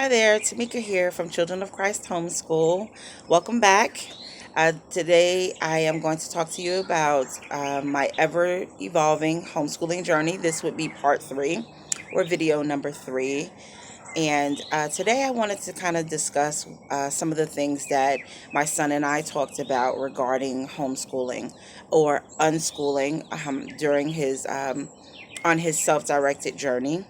Hi there, Tamika here from Children of Christ Homeschool. Welcome back. Today I am going to talk to you about my ever evolving homeschooling journey. This would be part three or video number three. And today I wanted to kind of discuss some of the things that my son and I talked about regarding homeschooling or unschooling during his on his self-directed journey.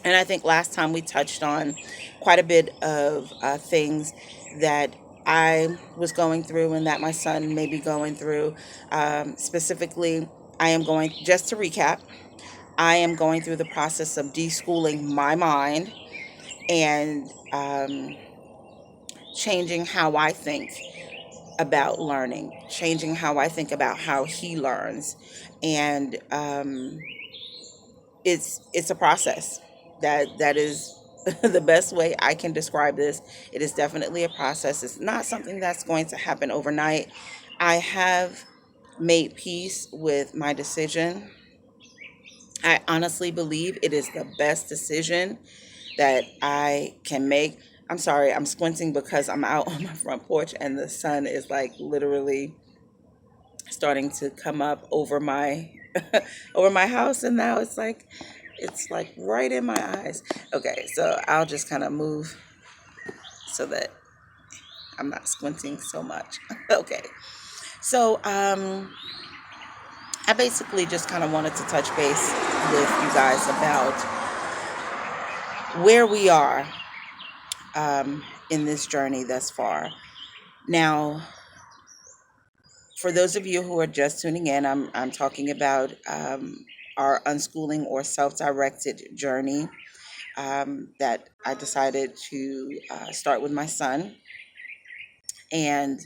And I think last time we touched on quite a bit of things that I was going through and that my son may be going through. Specifically, I am going, just to recap, I am going through the process of deschooling my mind and changing how I think about learning, changing how I think about how he learns. And it's a process that is the best way I can describe this. It is definitely a process. It's not something that's going to happen overnight. I have made peace with my decision. I honestly believe it is the best decision that I can make. I'm sorry, I'm squinting because I'm out on my front porch and the sun is like literally starting to come up over my over my house, and now it's like right in my eyes. Okay, so I'll just kind of move so that I'm not squinting so much. Okay. So I basically just kind of wanted to touch base with you guys about where we are in this journey thus far. Now, for those of you who are just tuning in, I'm talking about our unschooling or self-directed journey that I decided to start with my son. And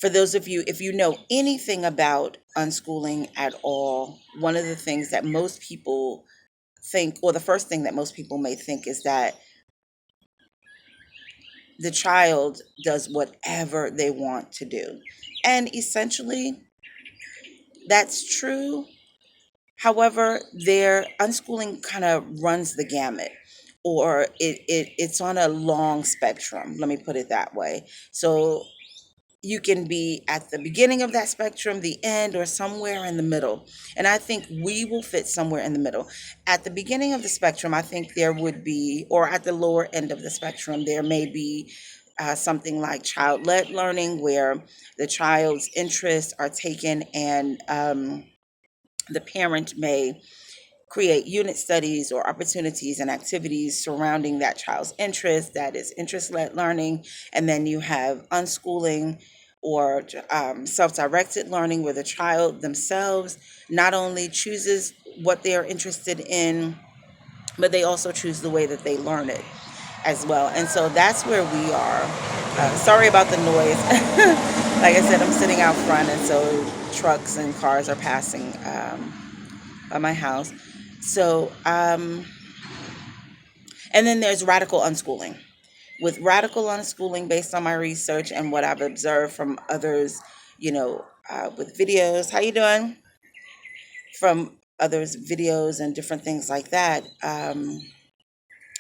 for those of you, if you know anything about unschooling at all, one of the things that most people think, or the first thing that most people may think, is that the child does whatever they want to do. And essentially, that's true. However, their unschooling kind of runs the gamut, or it's on a long spectrum. Let me put it that way. So you can be at the beginning of that spectrum, the end, or somewhere in the middle. And I think we will fit somewhere in the middle. At the beginning of the spectrum, I think there would be, or at the lower end of the spectrum, there may be something like child led learning, where the child's interests are taken and the parent may create unit studies or opportunities and activities surrounding that child's interest. That is interest led learning. And then you have unschooling or self directed learning, where the child themselves not only chooses what they are interested in, but they also choose the way that they learn it as well. And so that's where we are. Sorry about the noise. Like I said, I'm sitting out front, and so trucks and cars are passing by my house. So, and then there's radical unschooling. With radical unschooling, based on my research and what I've observed from others, with videos, how you doing? From others' videos and different things like that.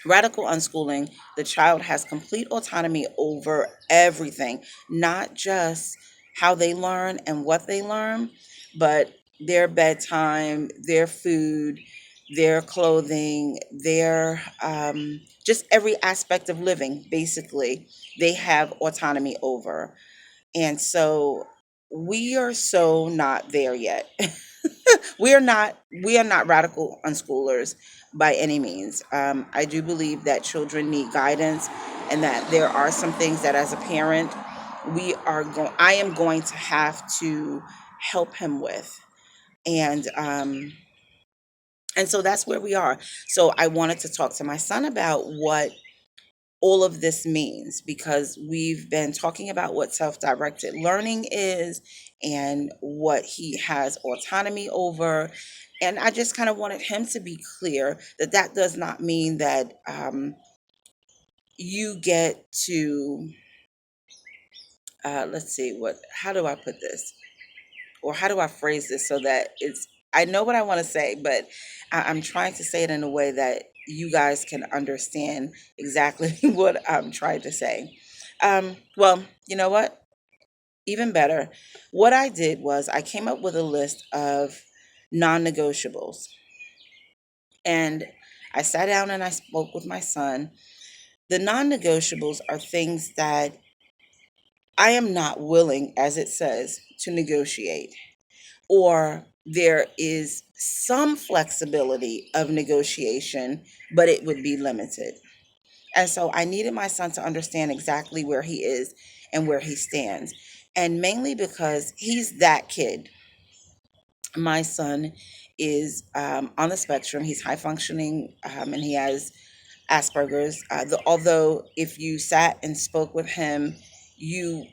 Radical unschooling, the child has complete autonomy over everything, not just how they learn and what they learn, but their bedtime, their food, their clothing, their just every aspect of living, basically, they have autonomy over. And so we are so not there yet. We are not radical unschoolers by any means. I do believe that children need guidance, and that there are some things that, as a parent, I am going to have to help him with. And so that's where we are. So I wanted to talk to my son about what all of this means, because we've been talking about what self-directed learning is and what he has autonomy over. And I just kind of wanted him to be clear that that does not mean that you get to, let's see, how do I put this? Or how do I phrase this so that I know what I want to say, but I'm trying to say it in a way that you guys can understand exactly what I'm trying to say. Well, you know what? Even better. What I did was I came up with a list of non negotiables. And I sat down and I spoke with my son. The non negotiables are things that I am not willing, as it says, to negotiate, or there is some flexibility of negotiation, but it would be limited. And so I needed my son to understand exactly where he is and where he stands. And mainly because he's that kid. My son is on the spectrum. He's high functioning, and he has Asperger's. Although, if you sat and spoke with him, you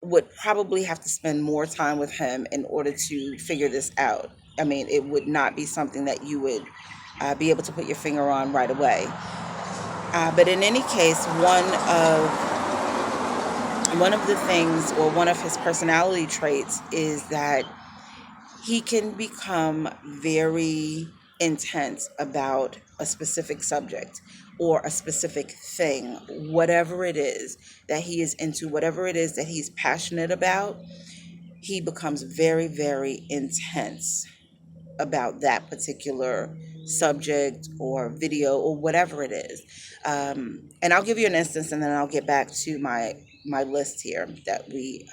would probably have to spend more time with him in order to figure this out. I mean, it would not be something that you would be able to put your finger on right away. But in any case, one of the things, or one of his personality traits, is that he can become very intense about a specific subject or a specific thing, whatever it is that he is into, whatever it is that he's passionate about. He becomes very, very intense about that particular subject or video or whatever it is. And I'll give you an instance, and then I'll get back to my list here that we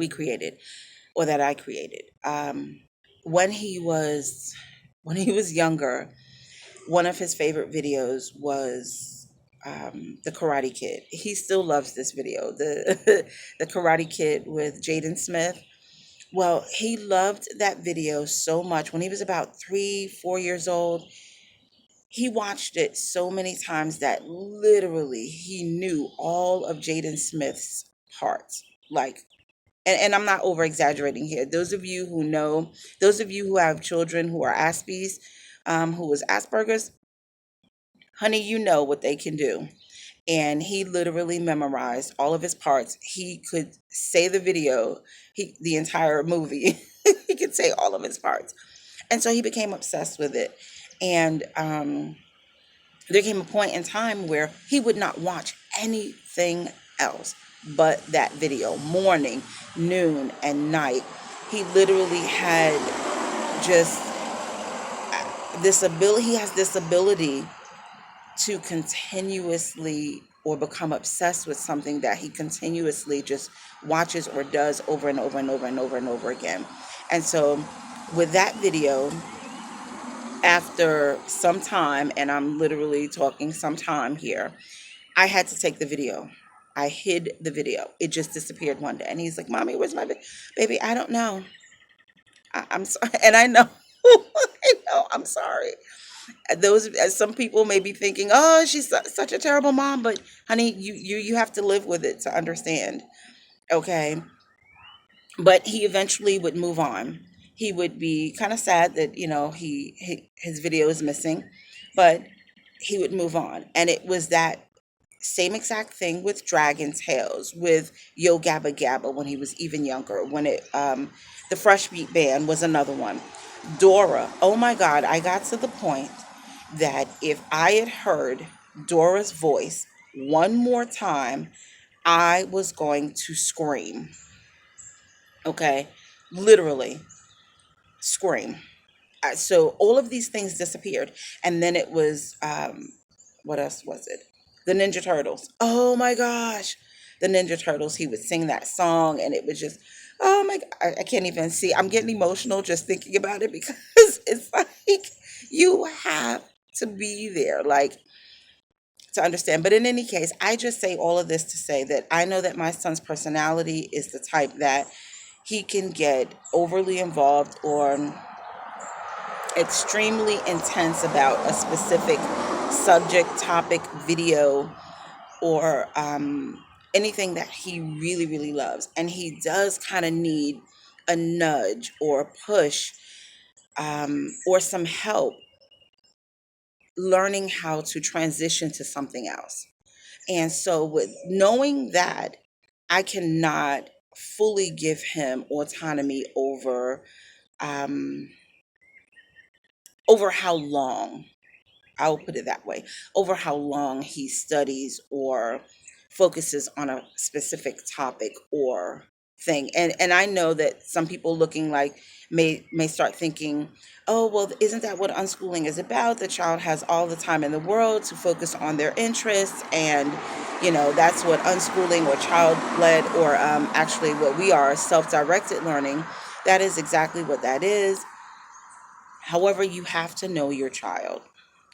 created, or that I created. When he was when he was younger, one of his favorite videos was the Karate Kid. He still loves this video, the the Karate Kid with Jaden Smith. Well, he loved that video so much when he was about 3, 4 years old. He watched it so many times that literally he knew all of Jaden Smith's parts. Like, and I'm not over exaggerating here. Those of you who have children who are Aspies, who is Asperger's, honey, you know what they can do. And he literally memorized all of his parts. He could say the video, the entire movie. He could say all of his parts. And so he became obsessed with it. And there came a point in time where he would not watch anything else but that video, morning, noon, and night. He literally had just this ability, he has this ability to continuously, or become obsessed with something that he continuously just watches or does over and over and over and over and over again. And so with that video, after some time, and I'm literally talking some time here, I had to take the video. I hid the video. It just disappeared one day. And he's like, Mommy, where's my baby? I don't know. I'm sorry. And I know, I know, I'm sorry. Those, as some people may be thinking, oh, she's such a terrible mom. But honey, you have to live with it to understand. Okay. But he eventually would move on. He would be kind of sad that, his video is missing, but he would move on. And it was that same exact thing with Dragon Tales, with Yo Gabba Gabba when he was even younger. The Fresh Beat Band was another one. Dora, oh my God, I got to the point that if I had heard Dora's voice one more time, I was going to scream. Okay, literally scream. So all of these things disappeared, and then it was what else was it? The Ninja Turtles. Oh my gosh, the Ninja Turtles. He would sing that song, and it was just, oh my God, I can't even see. I'm getting emotional just thinking about it because it's like you have to be there, like, to understand. But in any case, I just say all of this to say that I know that my son's personality is the type that he can get overly involved or extremely intense about a specific subject, topic, video, or anything that he really, really loves. And he does kind of need a nudge or a push, or some help learning how to transition to something else. And so, with knowing that, I cannot fully give him autonomy um, over how long. I'll put it that way, over how long he studies or focuses on a specific topic or thing. And I know that some people looking like may start thinking, oh, well, isn't that what unschooling is about? The child has all the time in the world to focus on their interests, and that's what unschooling or child led, or actually what we are, self-directed learning. That is exactly what that is. However, you have to know your child,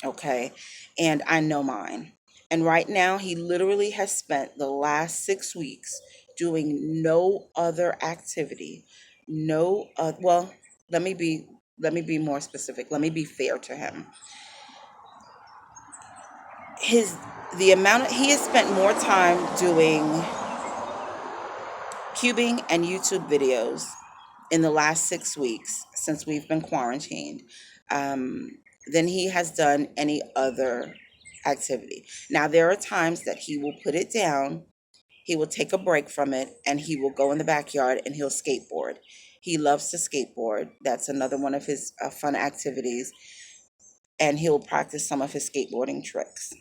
okay? And I know mine. And right now, he literally has spent the last 6 weeks doing no other activity. No, well, let me be let me be more specific. Let me be fair to him. His the amount he has spent more time doing cubing and YouTube videos in the last 6 weeks since we've been quarantined, um, than he has done any other activity. Now, there are times that he will put it down, he will take a break from it, and he will go in the backyard and he'll skateboard. He loves to skateboard. That's another one of his fun activities, and he'll practice some of his skateboarding tricks.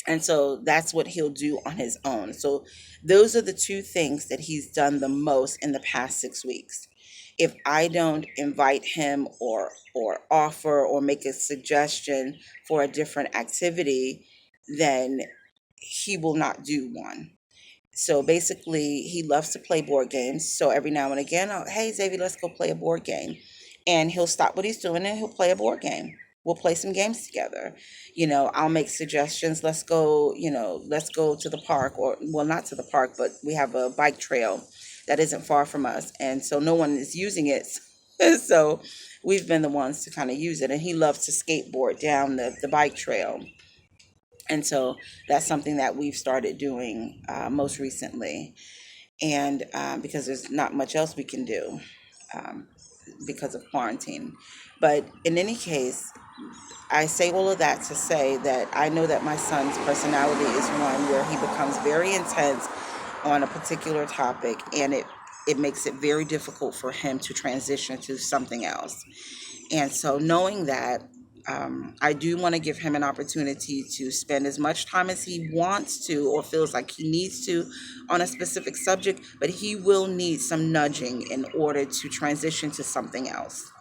And so that's what he'll do on his own. So those are the two things that he's done the most in the past 6 weeks. If I don't invite him or offer or make a suggestion for a different activity, then he will not do one. So basically, he loves to play board games. So every now and again, oh, hey, Xavier, let's go play a board game. And he'll stop what he's doing and he'll play a board game. We'll play some games together. I'll make suggestions. Let's go to the park, or, well, not to the park, but we have a bike trail that isn't far from us. And so no one is using it. So we've been the ones to kind of use it. And he loves to skateboard down the bike trail. And so that's something that we've started doing most recently. And because there's not much else we can do um, because of quarantine. But in any case, I say all of that to say that I know that my son's personality is one where he becomes very intense on a particular topic, and it makes it very difficult for him to transition to something else. And so, knowing that, I do want to give him an opportunity to spend as much time as he wants to or feels like he needs to on a specific subject, but he will need some nudging in order to transition to something else.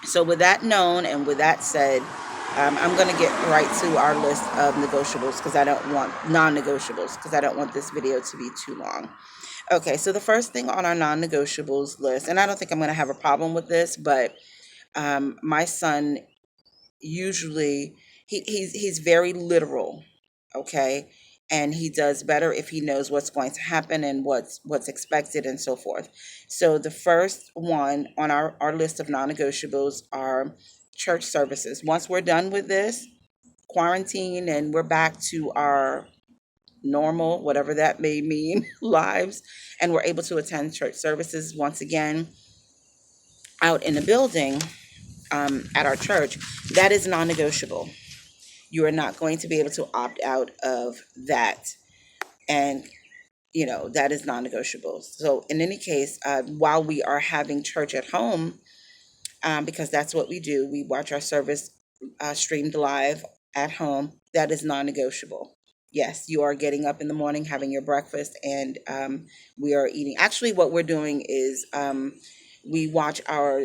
So, with that known and with that said, I'm going to get right to our list of negotiables because I don't want non negotiables because I don't want this video to be too long. Okay, so the first thing on our non negotiables list, and I don't think I'm going to have a problem with this, but my son usually he's very literal, okay, and he does better if he knows what's going to happen and what's expected and so forth. So the first one on our list of non-negotiables are church services. Once we're done with this quarantine and we're back to our normal, whatever that may mean, lives, and we're able to attend church services once again out in the building, at our church, that is non-negotiable. You are not going to be able to opt out of that. And, that is non-negotiable. So in any case, while we are having church at home, because that's what we do, we watch our service streamed live at home, that is non-negotiable. Yes, you are getting up in the morning, having your breakfast, and we are eating. Actually, what we're doing is we watch our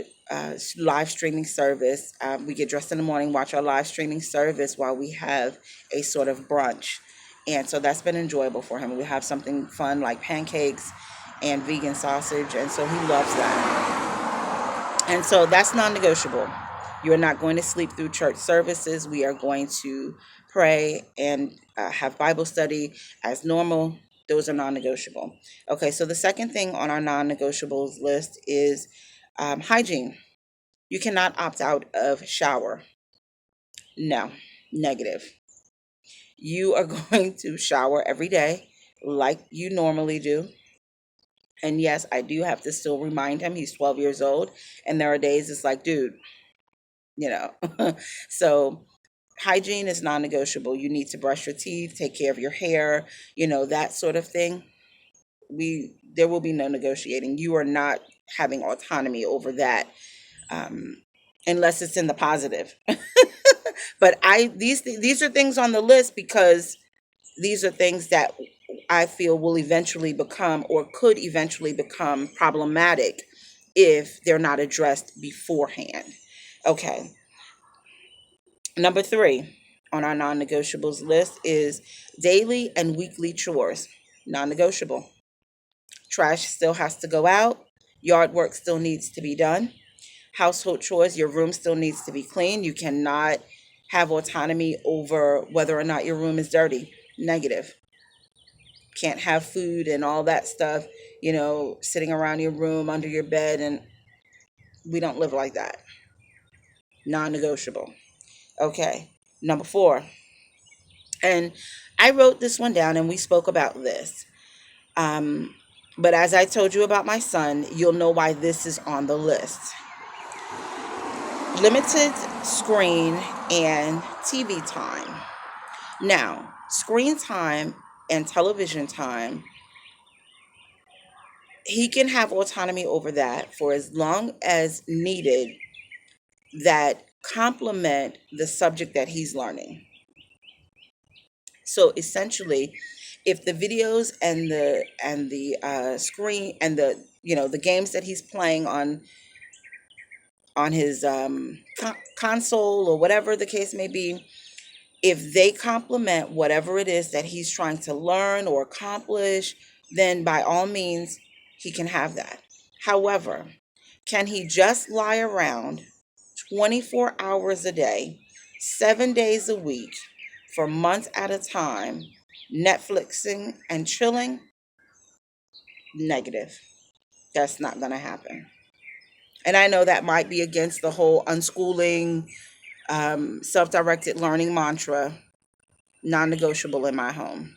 live streaming service. We get dressed in the morning, watch our live streaming service while we have a sort of brunch. And so that's been enjoyable for him. We have something fun like pancakes and vegan sausage, and so he loves that. And so that's non-negotiable. You're not going to sleep through church services. We are going to pray and have Bible study as normal. Those are non-negotiable. Okay, so the second thing on our non-negotiables list is hygiene. You cannot opt out of shower. No, negative. You are going to shower every day like you normally do. And yes, I do have to still remind him he's 12 years old. And there are days it's like, dude, you know. So hygiene is non-negotiable. You need to brush your teeth, take care of your hair, that sort of thing. There will be no negotiating. You are not having autonomy over that, unless it's in the positive. But these are things on the list because these are things that I feel will eventually become or could eventually become problematic if they're not addressed beforehand. Okay. Number 3 on our non-negotiables list is daily and weekly chores. Non-negotiable. Trash still has to go out. Yard work still needs to be done. Household chores, your room still needs to be clean. You cannot have autonomy over whether or not your room is dirty. Negative. Can't have food and all that stuff, sitting around your room, under your bed, and we don't live like that. Non negotiable. Okay. Number 4. And I wrote this one down and we spoke about this. Um, but as I told you about my son, you'll know why this is on the list. Limited screen and TV time. Now, screen time and television time, he can have autonomy over that for as long as needed that complement the subject that he's learning. So essentially, if the videos and the screen and the games that he's playing on his console or whatever the case may be, if they complement whatever it is that he's trying to learn or accomplish, then by all means, he can have that. However, can he just lie around 24 hours a day, 7 days a week, for months at a time, Netflixing and chilling? Negative. That's not going to happen. And I know that might be against the whole unschooling, self directed learning mantra, non negotiable in my home.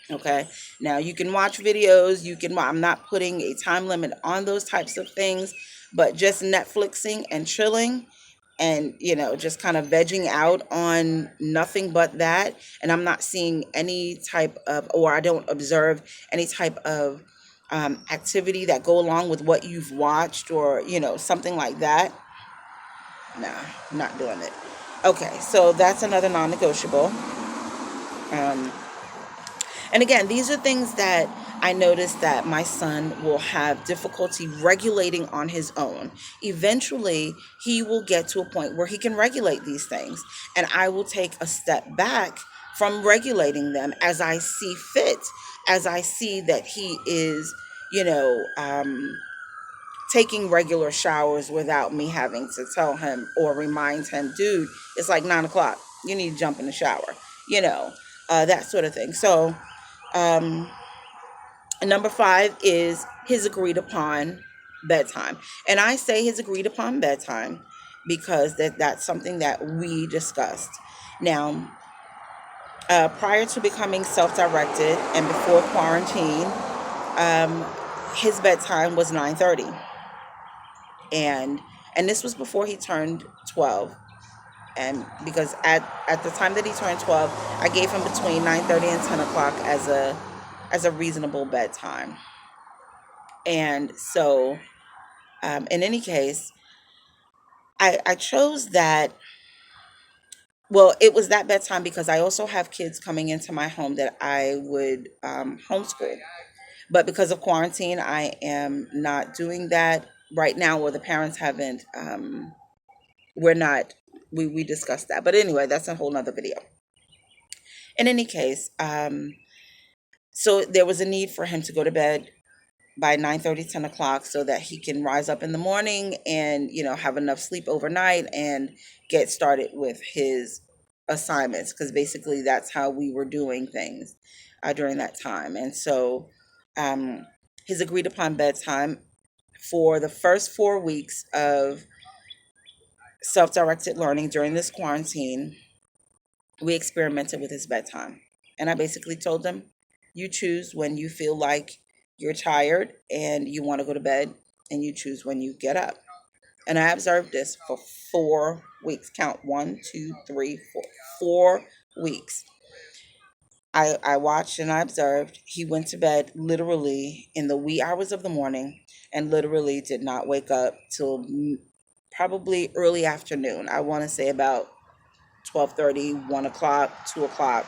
Okay. Now you can watch videos. I'm not putting a time limit on those types of things, but just Netflixing and chilling and, just kind of vegging out on nothing but that. And I'm not seeing any type of, or I don't observe any type of activity that go along with what you've watched or, something like that. Nah, I'm not doing it. Okay. So that's another non negotiable. Um, And again, these are things that I noticed that my son will have difficulty regulating on his own. Eventually, he will get to a point where he can regulate these things, and I will take a step back from regulating them as I see fit, as I see that he is, you know, um, taking regular showers without me having to tell him or remind him, dude, it's like 9 o'clock. You need to jump in the shower, you know, that sort of thing. So, um, and number 5 is his agreed upon bedtime. And I say his agreed upon bedtime because that's something that we discussed. Now, prior to becoming self-directed and before quarantine, um, his bedtime was 9:30, and this was before he turned 12. And because at the time that he turned 12, I gave him between 9:30 and 10 o'clock as a reasonable bedtime. And so, in any case, I chose that. Well, it was that bedtime because I also have kids coming into my home that I would homeschool. But because of quarantine, I am not doing that right now, or the parents haven't. We're not. We discussed that. But anyway, that's a whole nother video. In any case, so there was a need for him to go to bed by 9:30, 10 o'clock, so that he can rise up in the morning and, have enough sleep overnight and get started with his assignments, because basically that's how we were doing things during that time. And so um, his agreed upon bedtime for the first 4 weeks of self-directed learning during this quarantine, we experimented with his bedtime. And I basically told him, you choose when you feel like you're tired and you want to go to bed, and you choose when you get up. And I observed this for 4 weeks. Count 1, 2, 3, 4. 4 weeks. I watched and I observed. He went to bed literally in the wee hours of the morning and literally did not wake up till probably early afternoon. I want to say about 12:30, 1 o'clock, 2 o'clock,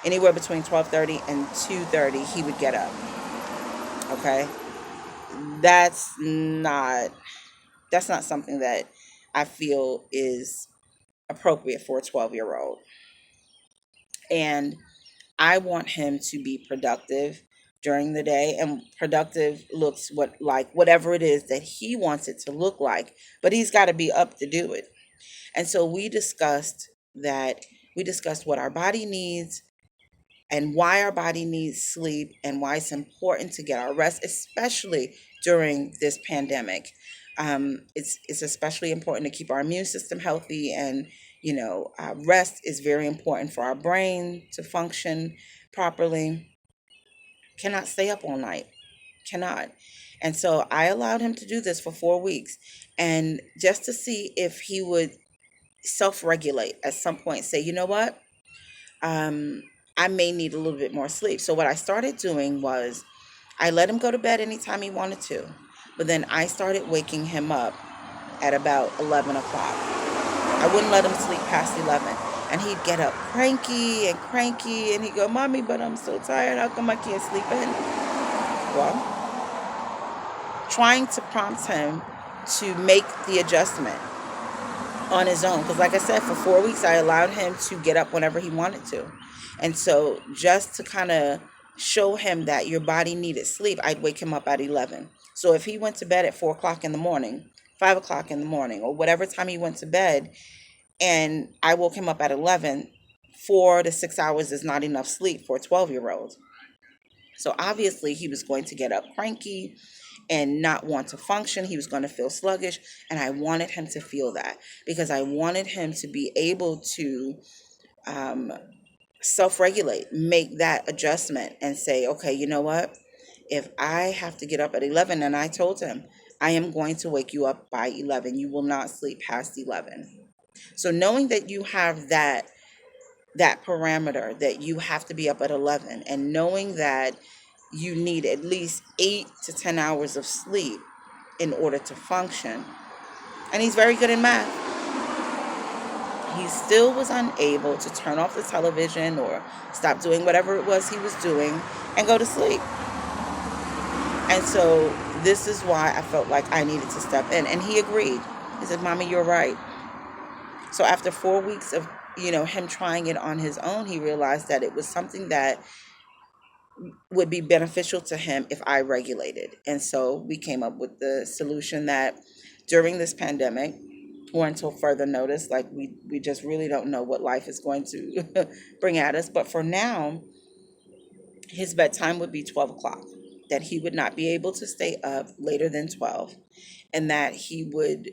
anywhere between 12:30 and 2:30, he would get up. Okay, that's not that's not something that I feel is appropriate for a 12-year-old. And I want him to be productive during the day, and productive looks whatever it is that he wants it to look like, but he's got to be up to do it. And so that we discussed what our body needs and why our body needs sleep and why it's important to get our rest, especially during this pandemic. It's especially important to keep our immune system healthy, and rest is very important for our brain to function properly. Cannot stay up all night, cannot. And so I allowed him to do this for 4 weeks, and just to see if he would self-regulate at some point, say, you know what, um, I may need a little bit more sleep. So what I started doing was I let him go to bed anytime he wanted to, but then I started waking him up at about 11 o'clock. I wouldn't let him sleep past 11. And he'd get up cranky, and he'd go, Mommy, but I'm so tired. How come I can't sleep in? Well, trying to prompt him to make the adjustment on his own. Because, like I said, for 4 weeks, I allowed him to get up whenever he wanted to. And so, just to kind of show him that your body needed sleep, I'd wake him up at 11. So, if he went to bed at 4 o'clock in the morning, 5 o'clock in the morning, or whatever time he went to bed, and I woke him up at 11, 4 to 6 hours is not enough sleep for a 12-year-old. So, obviously, he was going to get up cranky and not want to function. He was going to feel sluggish. And I wanted him to feel that, because I wanted him to be able to um, self regulate, make that adjustment and say, okay, you know what? If I have to get up at 11, and I told him, I am going to wake you up by 11. You will not sleep past 11. So knowing that you have that parameter, that you have to be up at 11, and knowing that you need at least 8 to 10 hours of sleep in order to function. And he's very good in math. He still was unable to turn off the television or stop doing whatever it was he was doing and go to sleep. And so this is why I felt like I needed to step in. And he agreed. He said, Mommy, you're right. So after 4 weeks of him trying it on his own, he realized that it was something that would be beneficial to him if I regulated. And so we came up with the solution that during this pandemic, or until further notice, like we just really don't know what life is going to bring at us. But for now, his bedtime would be 12 o'clock, that he would not be able to stay up later than 12, and that he would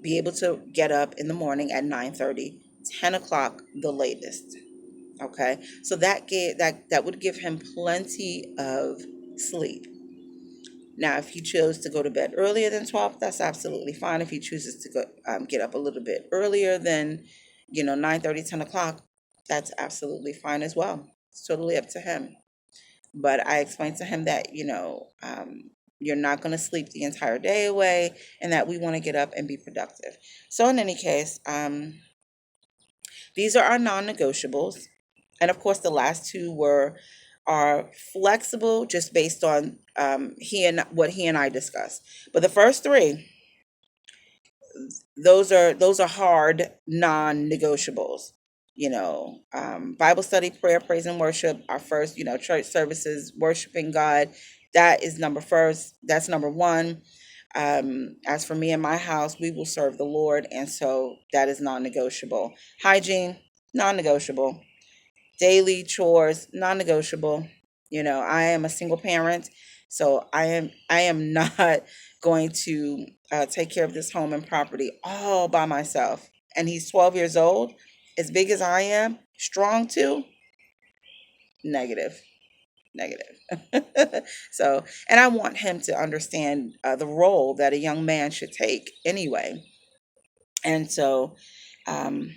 be able to get up in the morning at 9:30, 10 o'clock the latest. Okay, so that would give him plenty of sleep. Now, if he chose to go to bed earlier than 12, that's absolutely fine. If he chooses to go get up a little bit earlier than 9:30, 10 o'clock, that's absolutely fine as well. It's totally up to him. But I explained to him that you're not going to sleep the entire day away, and that we want to get up and be productive. So in any case, these are our non-negotiables. And of course, the last two are flexible, just based on what he and I discussed. But the first three, those are hard non-negotiables. Bible study, prayer, praise, and worship. Our first, church services, worshiping God. That is number first. That's number one. As for me and my house, we will serve the Lord, and so that is non-negotiable. Hygiene, non-negotiable. Daily chores, non-negotiable. I am a single parent, so I am not going to take care of this home and property all by myself. And he's 12 years old, as big as I am, strong too. Negative, negative. So, and I want him to understand the role that a young man should take anyway. And so, um,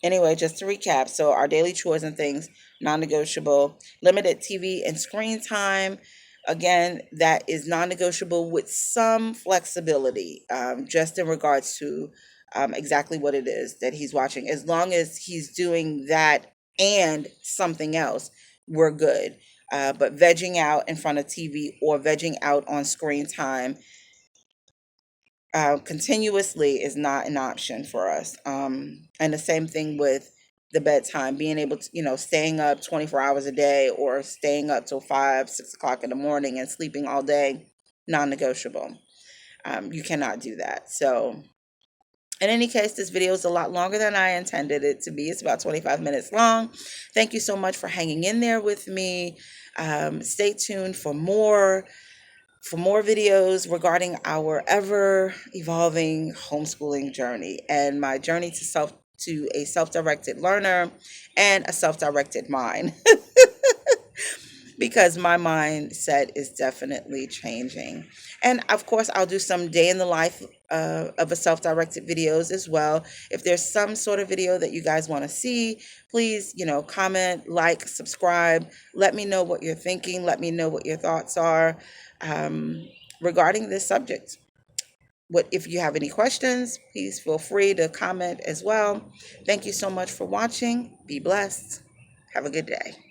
anyway, just to recap, so our daily chores and things, non-negotiable. Limited TV and screen time, again, that is non-negotiable with some flexibility, just in regards to exactly what it is that he's watching. As long as he's doing that and something else, we're good. But vegging out in front of TV or vegging out on screen time continuously is not an option for us. And the same thing with the bedtime, being able to, staying up 24 hours a day or staying up till 5, 6 o'clock in the morning and sleeping all day, non negotiable. You cannot do that. So, in any case, this video is a lot longer than I intended it to be. It's about 25 minutes long. Thank you so much for hanging in there with me. Stay tuned for more videos regarding our ever evolving homeschooling journey and my journey to a self-directed learner and a self-directed mind. Because my mindset is definitely changing. And of course, I'll do some day in the life of a self-directed videos as well. If there's some sort of video that you guys want to see, please, comment, like, subscribe. Let me know what you're thinking. Let me know what your thoughts are um, regarding this subject. If you have any questions, please feel free to comment as well. Thank you so much for watching. Be blessed. Have a good day.